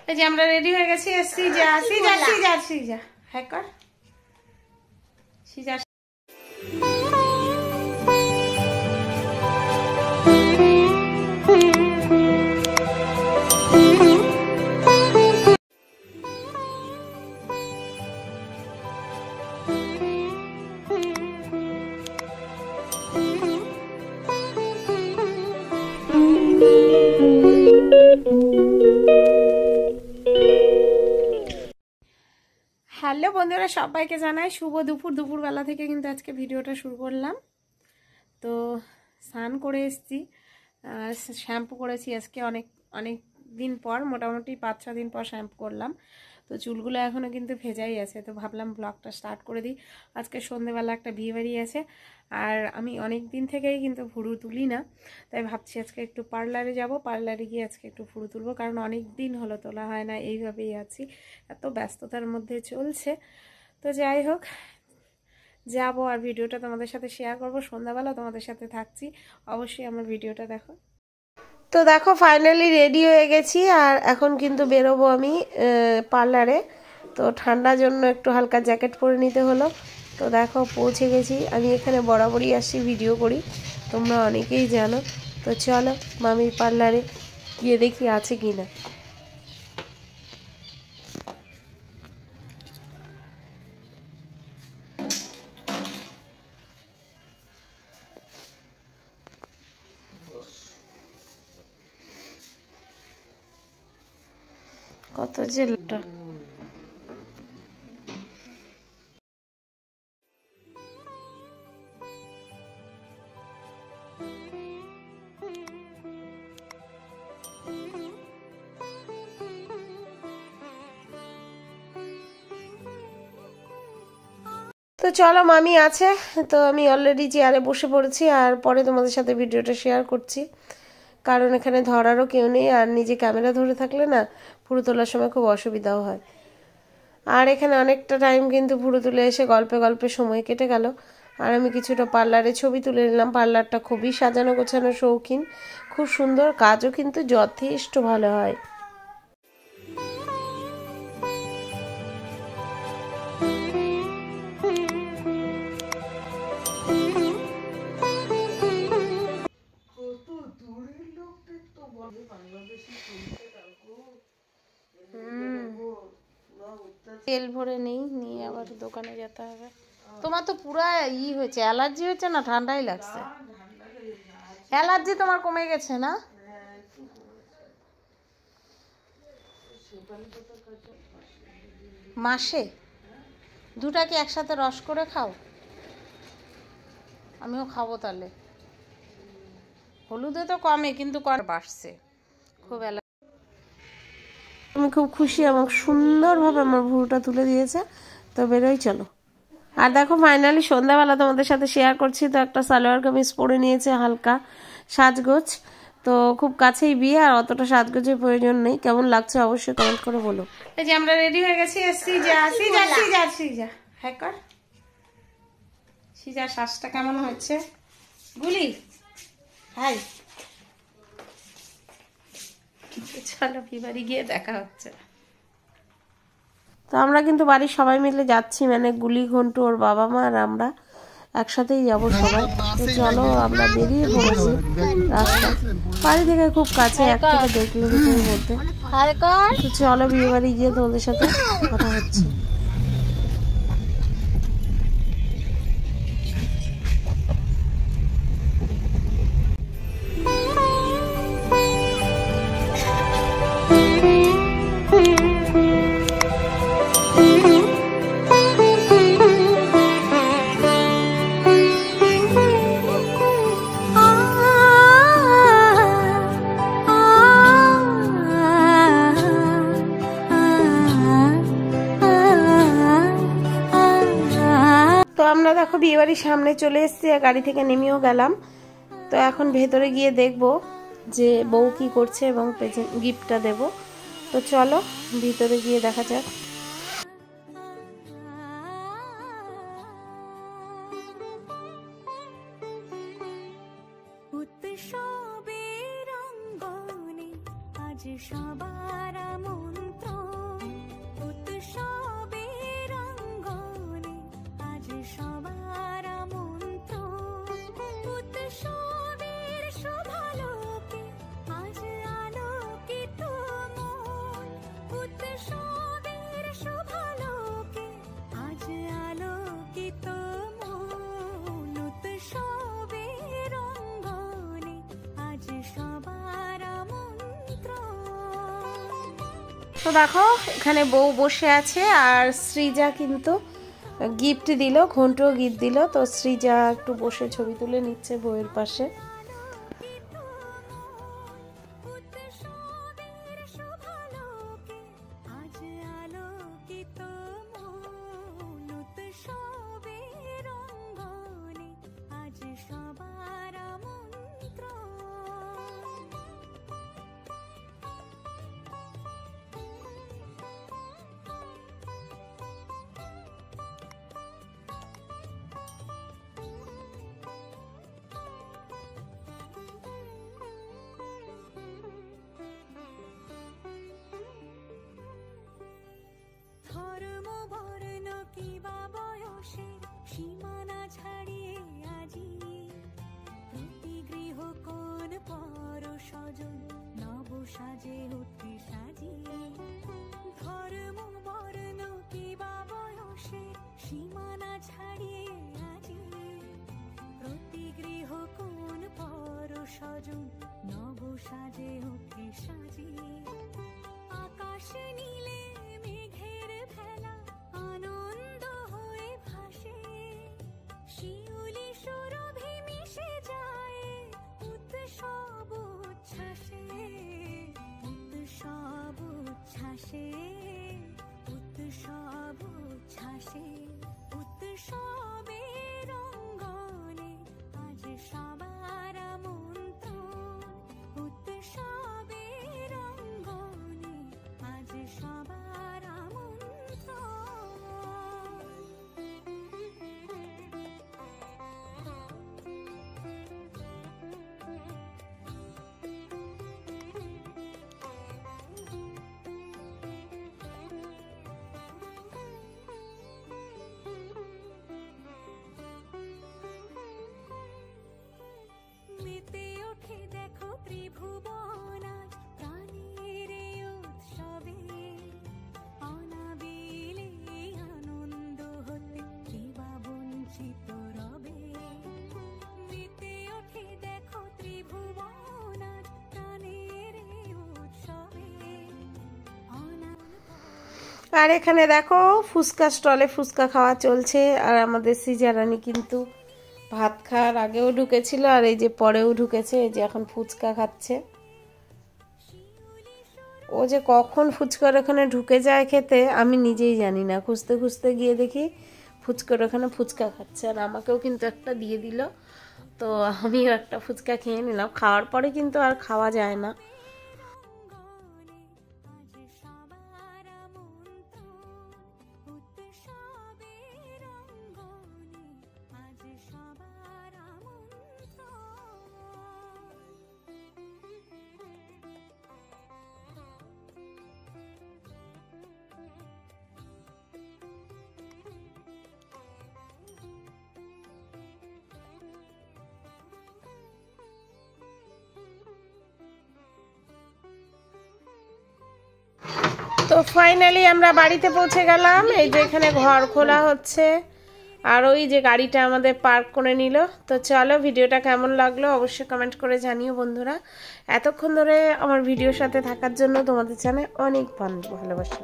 এই যে আমরা রেডি হয়ে গেছি। সিজা সিজা সিজা সিজা হ্যাঁ কর সিজা। হ্যালো বন্ধুরা, সবাইকে জানাই শুভ দুপুর। দুপুরবেলা থেকে কিন্তু আজকে ভিডিওটা শুরু করলাম। তো স্নান করে এসেছি আর শ্যাম্পু করেছি আজকে অনেক অনেক দিন পর, মোটামুটি 5-6 দিন পর শ্যাম্পু করলাম। তো চুলগুলো এখনও কিন্তু ভেজাই আছে। তো ভাবলাম ব্লগটা স্টার্ট করে দিই। আজকে সন্ধ্যেবেলা একটা বিয়েবাড়ি আছে আর আমি অনেক দিন থেকেই কিন্তু ভুরু তুলি না, তাই ভাবছি আজকে একটু পার্লারে যাব। পার্লারে গিয়ে আজকে একটু ভুরু তুলবো, কারণ অনেক দিন হলো তোলা হয় না। এইভাবেই আছি, এত ব্যস্ততার মধ্যে চলছে। তো যাই হোক, যাবো আর ভিডিওটা তোমাদের সাথে শেয়ার করবো। সন্ধ্যাবেলা তোমাদের সাথে থাকছি, অবশ্যই আমার ভিডিওটা দেখো। তো দেখো ফাইনালি রেডি হয়ে গেছি আর এখন কিন্তু বেরোবো আমি পার্লারে। তো ঠান্ডার জন্য একটু হালকা জ্যাকেট পরে নিতে হলো। তো দেখো পৌঁছে গেছি। আমি এখানে বরাবরই আসি, ভিডিও করি, তোমরা অনেকেই জানো। তো চলো মামির পার্লারে গিয়ে দেখি আছে কি না। কত যে লোকটা। তো চলো মামি আছে, তো আমি অলরেডি চেয়ারে বসে পড়েছি আর পরে তোমাদের সাথে ভিডিওটা শেয়ার করছি, কারণ এখানে ধরারও কেউ নেই আর নিজে ক্যামেরা ধরে থাকলে না ভুরু তোলার সময় খুব অসুবিধাও হয়। আর এখানে অনেকটা টাইম কিন্তু ভুরু তুলে এসে গল্পে গল্পে সময় কেটে গেল। আর আমি কিছুটা পার্লারে ছবি তুলে নিলাম। পার্লারটা খুবই সাজানো গোছানো, শৌখিন, খুব সুন্দর, কাজও কিন্তু যথেষ্ট ভালো হয়। তেল ভরে নেই, নিয়ে আবার দোকানে যেতে হবে। তোমার তো পুরা হয়েছে, অ্যালার্জি হয়েছে না ঠান্ডাই লাগছে? অ্যালার্জি তোমার কমে গেছে না? মাসে দুটাকে একসাথে রস করে খাও? আমিও খাবো তাহলে। হলুদে তো কমে, কিন্তু কর বাড়ছে খুব। আমি খুব খুশি, আমাকে সুন্দরভাবে আমার ভুরুটা তুলে দিয়েছে। তো বেরোই চলো। আর দেখো ফাইনালি সন্ধ্যাবেলা তোমাদের সাথে শেয়ার করছি। তো একটা সালোয়ার কামিজ পরে নিয়েছে, হালকা সাজগোজ। তো খুব কাছেই বিয়ে আর অতটা সাজগোজের প্রয়োজন নেই। কেমন লাগছে অবশ্যই কমেন্ট করে বলো। এই যে আমরা রেডি হয়ে গেছি। সিজা সিজা সিজা সিজা হ্যাঁ কর সিজার শ্বাসটা কেমন হচ্ছে গুলি? হাই, চলো বিবাড়ি গিয়ে দেখা হচ্ছে। তো আমরা কিন্তু বাড়ির সবাই মিলে যাচ্ছি, মানে গুলি, ঘন্টু, ওর বাবা মা আর আমরা একসাথেই যাবো সবাই। তো চলো আমরা বেরিয়ে পড়েছি। রাস্তা বাড়ি থেকে খুব কাছে, 1 থেকে 1.5 কিলোমিটারের মধ্যে। তো চলো বিয়ে বাড়ি গিয়ে তোমাদের সাথে কথা হচ্ছে। আমরা দেখো বিয়েবাড়ির সামনে চলে এসেছি আর গাড়ি থেকে নেমেও গেলাম। তো এখন ভেতরে গিয়ে দেখব যে বউ কি করছে এবং গিফটটা দেব। তো চলো ভিতরে গিয়ে দেখা যাক। উৎসবের রঙ্গনে আজ সবাই তো দেখো এখানে বউ বসে আছে আর সৃজা কিন্তু গিফট দিল, ঘন্ট গিফট দিল। তো সৃজা একটু বসে ছবি তুলে নিচ্ছে বউয়ের পাশে। আর এখানে দেখো ফুচকা স্টলে ফুচকা খাওয়া চলছে। আর আমাদের সৃজা রানী কিন্তু ভাত খাওয়ার আগেও ঢুকেছিল আর এই যে পরেও ঢুকেছে, এই যে এখন ফুচকা খাচ্ছে। ও যে কখন ফুচকার ওখানে ঢুকে যায় খেতে আমি নিজেই জানি না, খুঁজতে খুঁজতে গিয়ে দেখি ফুচকার ওখানে ফুচকা খাচ্ছে। আর আমাকেও কিন্তু একটা দিয়ে দিল, তো আমিও একটা ফুচকা খেয়ে নিলাম। খাওয়ার পরে কিন্তু আর খাওয়া যায় না। তো ফাইনালি আমরা বাড়িতে পৌঁছে গেলাম। এই যে এখানে ঘর খোলা হচ্ছে আর ওই যে গাড়িটা আমাদের পার্ক করে নিল। তো চলো, ভিডিওটা কেমন লাগলো অবশ্যই কমেন্ট করে জানিও বন্ধুরা। এতক্ষণ ধরে আমার ভিডিওর সাথে থাকার জন্য তোমাদের জানাই অনেক ভালোবাসা।